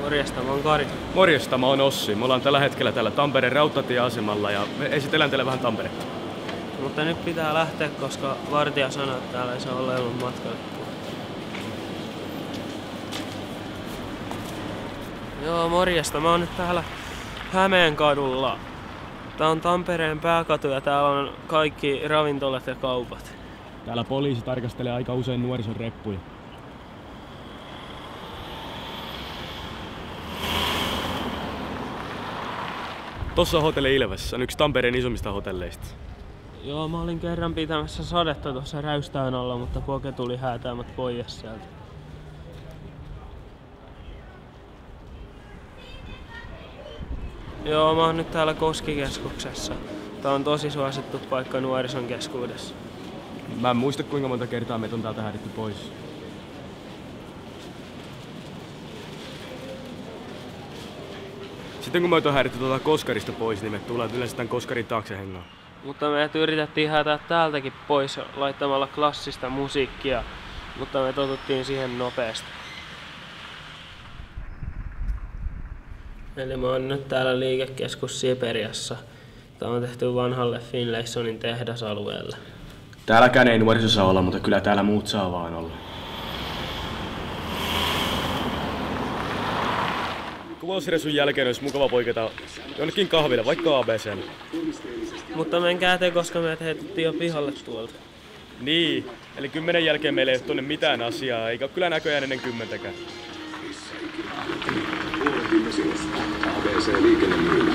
Morjesta, mä oon Kari. Morjesta, mä oon Ossi. Me ollaan tällä hetkellä täällä Tampereen rautatieasemalla ja me esitellään teille vähän Tamperetta. Mutta nyt pitää lähteä, koska vartija sanoo, että täällä ei saa olla ilman matkalle. Joo, morjesta. Mä oon nyt täällä Hämeenkadulla. Tää on Tampereen pääkatu ja täällä on kaikki ravintolat ja kaupat. Täällä poliisi tarkastelee aika usein nuorison reppuja. Tossa on hotelli Ilves, on yksi Tampereen isommista hotelleista. Joo, mä olin kerran pitämässä sadetta tuossa Räystään alla, mutta Poke tuli häätäämät pois sieltä. Joo, mä oon nyt täällä Koskikeskuksessa. Tää on tosi suosittu paikka nuorison keskuudessa. Mä en muista kuinka monta kertaa meitä on täältä häädetty pois. Sitten kun me on häädetty tuolta Koskarista pois, niin me tullaan yleensä tämän Koskarin taakse hengaan. Mutta me yritettiin häätää täältäkin pois laittamalla klassista musiikkia, mutta me totuttiin siihen nopeasti. Eli mä oon nyt täällä liikekeskus Siperiassa. Tää on tehty vanhalle Finlaysonin tehdasalueelle. Täälläkään ei nuoriso saa olla, mutta kyllä täällä muut saa vaan olla. Kuvausreissun jälkeen olisi mukava poiketa jonnekin kahville, vaikka ABC:lle. Mutta menkää te, koska me heitettiin jo pihalle tuolta. Niin, eli 10 jälkeen meillä ei ole tuonne mitään asiaa, eikä ole kyllä näköjään ennen 10:täkään. ABC Liikennemyymälä.